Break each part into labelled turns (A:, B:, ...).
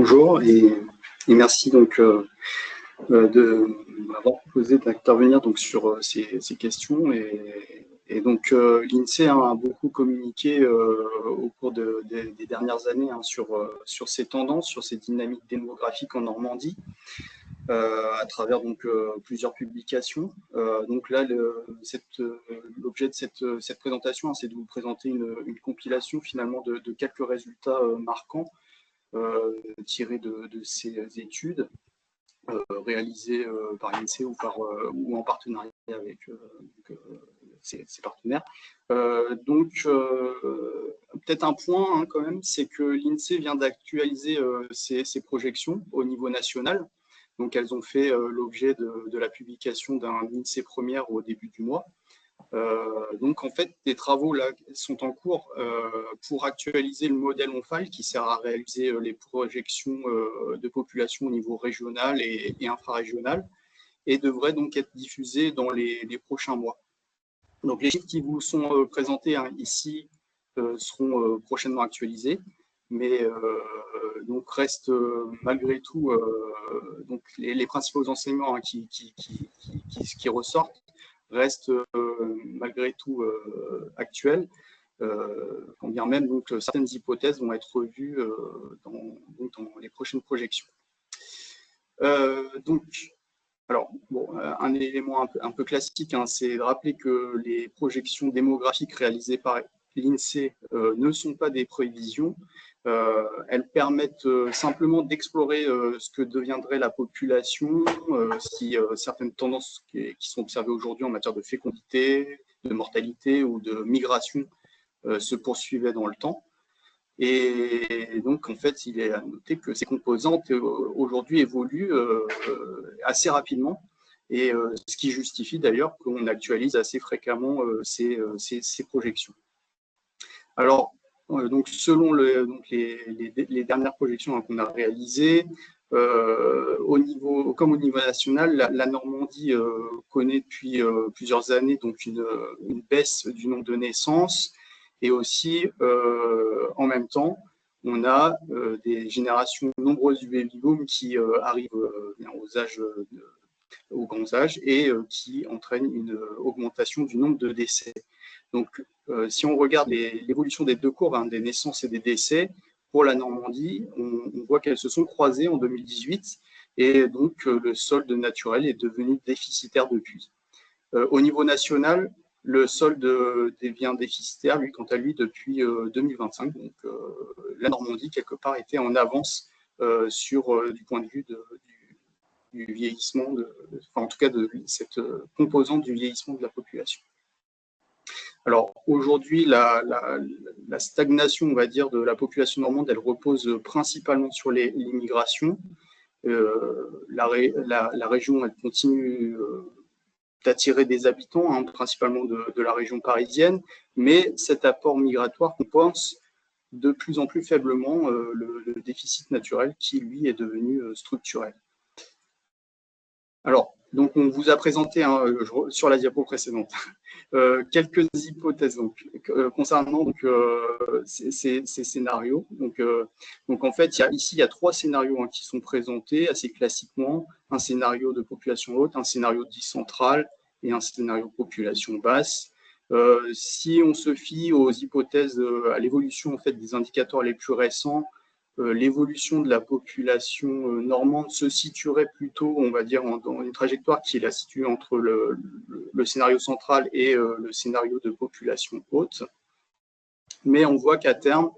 A: Bonjour et merci donc de m'avoir proposé d'intervenir donc sur ces questions et donc l'INSEE a beaucoup communiqué au cours des dernières années sur ces tendances, sur ces dynamiques démographiques en Normandie à travers donc plusieurs publications. Donc là, l'objet de cette présentation, c'est de vous présenter une compilation finalement de quelques résultats marquants tirés de ces études réalisées par l'INSEE ou en partenariat avec ses partenaires. Peut-être un point quand même, c'est que l'INSEE vient d'actualiser ses projections au niveau national. Donc elles ont fait l'objet de la publication d'un INSEE première au début du mois. Donc en fait, des travaux là sont en cours pour actualiser le modèle ONFAL qui sert à réaliser les projections de population au niveau régional et infrarégional et devraient donc être diffusés dans les prochains mois. Donc les chiffres qui vous sont présentés ici seront prochainement actualisés, mais donc restent malgré tout donc les principaux enseignements qui ressortent restent malgré tout actuels, quand bien même donc, certaines hypothèses vont être revues dans les prochaines projections. Alors, bon, un élément un peu classique, hein, c'est de rappeler que les projections démographiques réalisées par l'INSEE ne sont pas des prévisions. Elles permettent simplement d'explorer ce que deviendrait la population si certaines tendances qui sont observées aujourd'hui en matière de fécondité, de mortalité ou de migration se poursuivaient dans le temps. Et donc, en fait, il est à noter que ces composantes aujourd'hui évoluent assez rapidement, et ce qui justifie d'ailleurs qu'on actualise assez fréquemment ces projections. Alors, donc, selon les dernières projections qu'on a réalisées, comme au niveau national, la Normandie connaît depuis plusieurs années donc une baisse du nombre de naissances, et aussi en même temps, on a des générations nombreuses du baby-boom qui arrivent aux grands âges et qui entraînent une augmentation du nombre de décès. Donc, si on regarde l'évolution des deux courbes, hein, des naissances et des décès, pour la Normandie, on voit qu'elles se sont croisées en 2018 et donc le solde naturel est devenu déficitaire depuis. Au niveau national, le solde devient déficitaire, lui, quant à lui, depuis 2025. Donc, la Normandie, quelque part, était en avance du point de vue du vieillissement, en tout cas de cette composante du vieillissement de la population. Alors aujourd'hui, la stagnation, on va dire, de la population normande, elle repose principalement sur l'immigration. La région, elle continue d'attirer des habitants, hein, principalement de la région parisienne, mais cet apport migratoire compense de plus en plus faiblement le déficit naturel qui, lui, est devenu structurel. Alors, donc on vous a présenté sur la diapo précédente quelques hypothèses concernant ces scénarios. Donc en fait, il y a trois scénarios qui sont présentés assez classiquement: un scénario de population haute, un scénario dit central et un scénario de population basse. Si on se fie aux hypothèses, à l'évolution en fait des indicateurs les plus récents, l'évolution de la population normande se situerait plutôt, on va dire, dans une trajectoire qui est la situe entre le scénario central et le scénario de population haute. Mais on voit qu'à terme,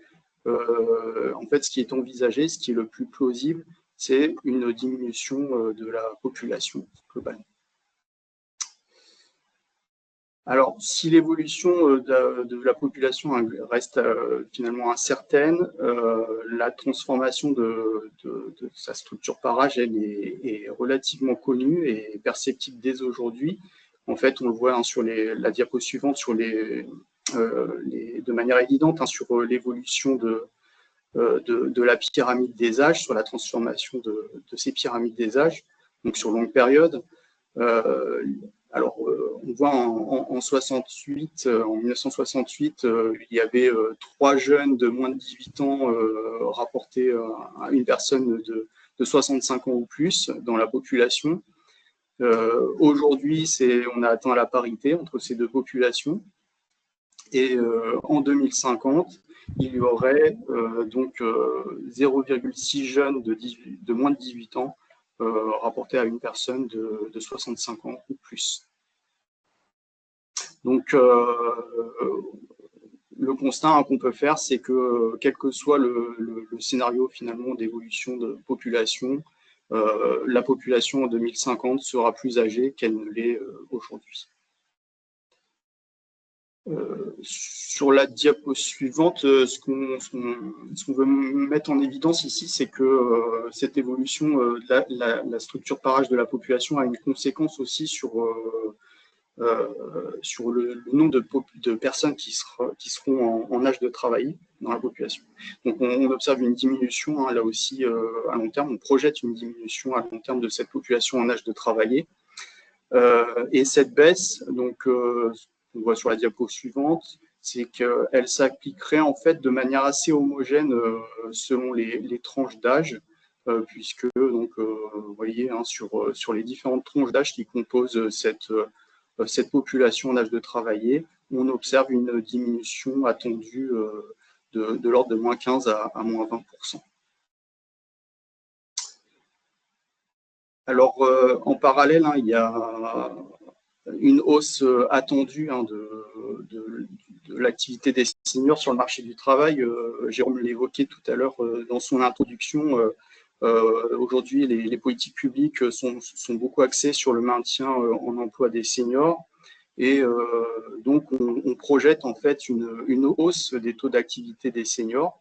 A: en fait, ce qui est envisagé, ce qui est le plus plausible, c'est une diminution de la population globale. Alors, si l'évolution de la population reste finalement incertaine, la transformation de sa structure par âge, elle est relativement connue et perceptible dès aujourd'hui. En fait, on le voit sur la diapo suivante, de manière évidente, sur l'évolution de la pyramide des âges, sur la transformation de ces pyramides des âges, donc sur longue période. Alors, on voit en 1968, il y avait 3 jeunes de moins de 18 ans rapportés à une personne de 65 ans ou plus dans la population. Aujourd'hui, on a atteint la parité entre ces deux populations. Et en 2050, il y aurait donc 0,6 jeunes de moins de 18 ans rapportés à une personne de 65 ans ou plus. Donc, le constat qu'on peut faire, c'est que quel que soit le scénario finalement d'évolution de population, la population en 2050 sera plus âgée qu'elle ne l'est aujourd'hui. Sur la diapo suivante, ce qu'on veut mettre en évidence ici, c'est que cette évolution de la structure par âge de la population a une conséquence aussi sur le nombre de personnes qui seront en âge de travailler dans la population. Donc on observe une diminution, là aussi à long terme, on projette une diminution à long terme de cette population en âge de travailler. Et cette baisse, donc on voit sur la diapo suivante, c'est qu'elle s'appliquerait en fait de manière assez homogène selon les tranches d'âge, puisque donc vous voyez sur les différentes tranches d'âge qui composent cette population en âge de travailler, on observe une diminution attendue de l'ordre de moins 15 à moins 20%. Alors, en parallèle, il y a une hausse attendue de l'activité des seniors sur le marché du travail. Jérôme l'évoquait tout à l'heure dans son introduction. Aujourd'hui, les politiques publiques sont beaucoup axées sur le maintien en emploi des seniors. Et donc, on projette en fait une hausse des taux d'activité des seniors.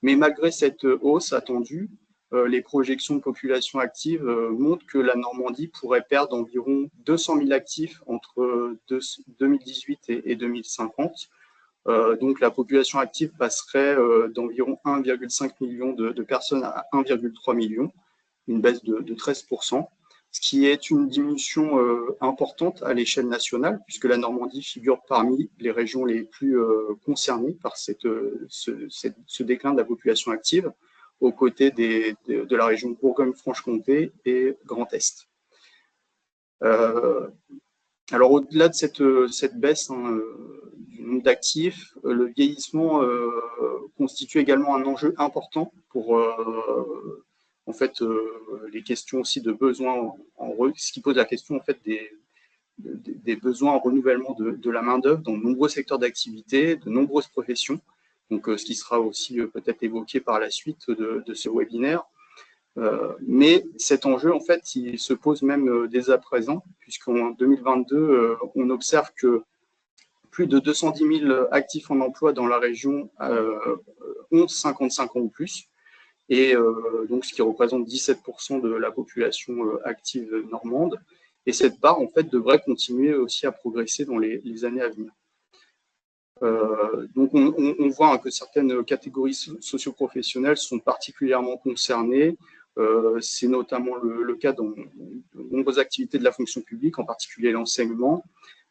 A: Mais malgré cette hausse attendue, les projections de population active montrent que la Normandie pourrait perdre environ 200 000 actifs entre 2018 et 2050. Donc la population active passerait d'environ 1,5 million de personnes à 1,3 million, une baisse de 13%, ce qui est une diminution importante à l'échelle nationale, puisque la Normandie figure parmi les régions les plus concernées par ce déclin de la population active, aux côtés de la région Bourgogne-Franche-Comté et Grand Est. Alors, au-delà de cette baisse du nombre d'actifs, le vieillissement constitue également un enjeu important pour en fait, les questions aussi de besoins, ce qui pose la question en fait des besoins en renouvellement de la main-d'œuvre dans de nombreux secteurs d'activité, de nombreuses professions. Donc, ce qui sera aussi peut-être évoqué par la suite de ce webinaire. Mais cet enjeu, en fait, il se pose même dès à présent, puisqu'en 2022, on observe que plus de 210 000 actifs en emploi dans la région ont 55 ans ou plus, et donc ce qui représente 17% de la population active normande. Et cette part, en fait, devrait continuer aussi à progresser dans les années à venir. Donc on voit que certaines catégories socio-professionnelles sont particulièrement concernées. C'est notamment le cas dans de nombreuses activités de la fonction publique, en particulier l'enseignement,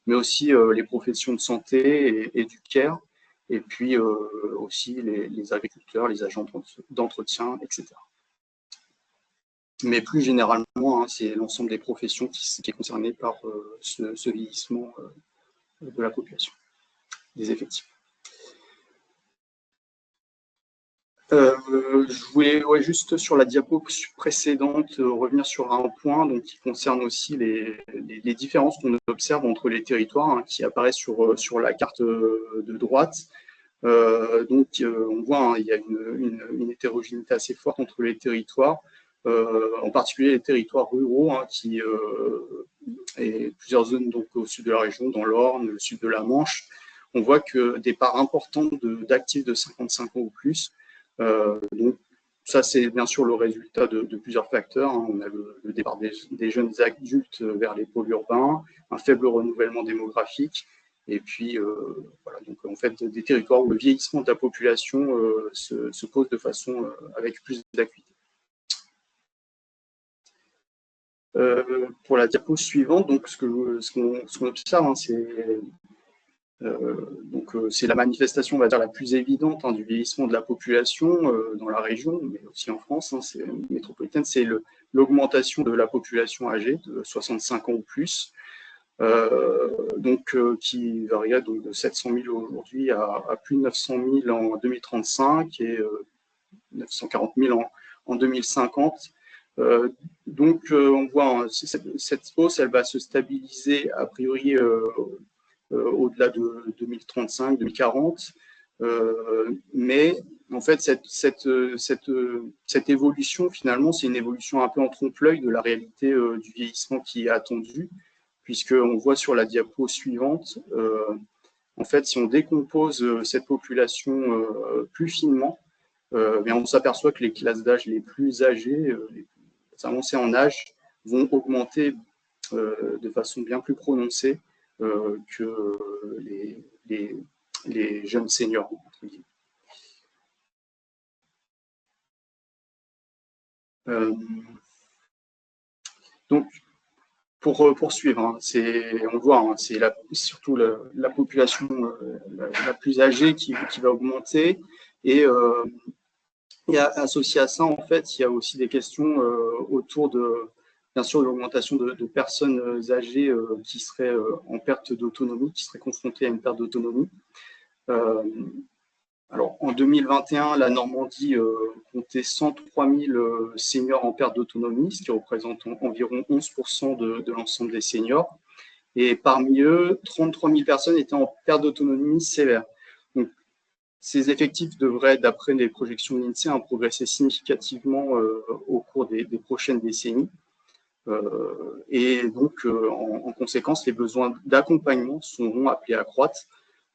A: mais aussi les professions de santé et du care, et puis aussi les agriculteurs, les agents d'entretien, etc. Mais plus généralement, c'est l'ensemble des professions qui est concerné par ce vieillissement de la population, des effectifs. Je voulais juste sur la diapo précédente revenir sur un point donc, qui concerne aussi les différences qu'on observe entre les territoires qui apparaissent sur la carte de droite. Donc on voit il y a une hétérogénéité assez forte entre les territoires, en particulier les territoires ruraux et plusieurs zones donc, au sud de la région, dans l'Orne, le sud de la Manche. On voit que des parts importantes d'actifs de 55 ans ou plus. Donc, ça, c'est bien sûr le résultat de plusieurs facteurs. On a le départ des jeunes adultes vers les pôles urbains, un faible renouvellement démographique, et puis voilà, donc en fait des territoires où le vieillissement de la population se pose de façon avec plus d'acuité. Pour la diapo suivante, donc ce qu'on observe, hein, c'est la manifestation, on va dire, la plus évidente du vieillissement de la population dans la région, mais aussi en France, hein, c'est métropolitaine, c'est l'augmentation de la population âgée de 65 ans ou plus, qui varierait donc de 700 000 aujourd'hui à plus de 900 000 en 2035 et 940 000 en 2050. On voit hein, cette hausse, elle va se stabiliser a priori au-delà de 2035-2040. Mais en fait, cette évolution, finalement, c'est une évolution un peu en trompe-l'œil de la réalité du vieillissement qui est attendu, puisqu'on voit sur la diapo suivante, en fait, si on décompose cette population plus finement, on s'aperçoit que les classes d'âge les plus âgées, les plus avancées en âge, vont augmenter de façon bien plus prononcée que les jeunes seniors, entre guillemets. Donc, pour poursuivre, hein, on voit, hein, c'est surtout la population la plus âgée qui va augmenter. Et associé à ça, en fait, il y a aussi des questions autour de, bien sûr, l'augmentation de personnes âgées qui seraient en perte d'autonomie, qui seraient confrontées à une perte d'autonomie. Alors, en 2021, la Normandie comptait 103 000 seniors en perte d'autonomie, ce qui représente environ 11% de l'ensemble des seniors. Et parmi eux, 33 000 personnes étaient en perte d'autonomie sévère. Donc, ces effectifs devraient, d'après les projections de l'INSEE, progresser significativement au cours des prochaines décennies. Et donc, en conséquence, les besoins d'accompagnement seront appelés à croître.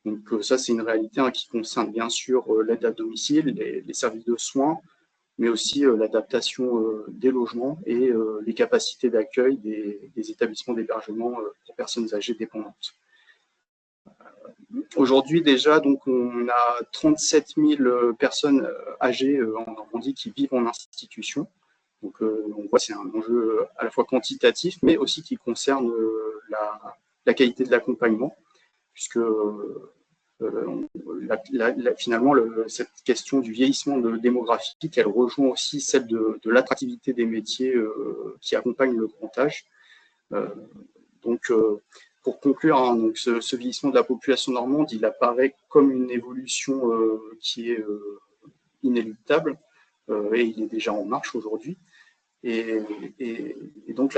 A: Donc ça, c'est une réalité qui concerne bien sûr l'aide à domicile, les services de soins, mais aussi l'adaptation des logements et les capacités d'accueil des établissements d'hébergement pour personnes âgées dépendantes. Aujourd'hui déjà, donc, on a 37 000 personnes âgées en Normandie qui vivent en institution. Donc on voit que c'est un enjeu à la fois quantitatif, mais aussi qui concerne la qualité de l'accompagnement, puisque finalement, cette question du vieillissement démographique, elle rejoint aussi celle de l'attractivité des métiers qui accompagnent le grand âge. Pour conclure, hein, donc ce vieillissement de la population normande, il apparaît comme une évolution qui est inéluctable et il est déjà en marche aujourd'hui. Et donc,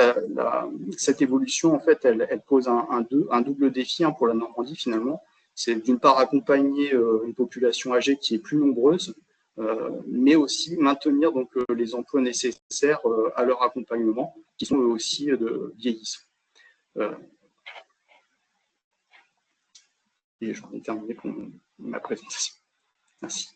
A: cette évolution, en fait, elle pose un double défi pour la Normandie, finalement. C'est d'une part accompagner une population âgée qui est plus nombreuse, mais aussi maintenir donc, les emplois nécessaires à leur accompagnement, qui sont eux aussi vieillissants. Et j'en ai terminé pour ma présentation. Merci.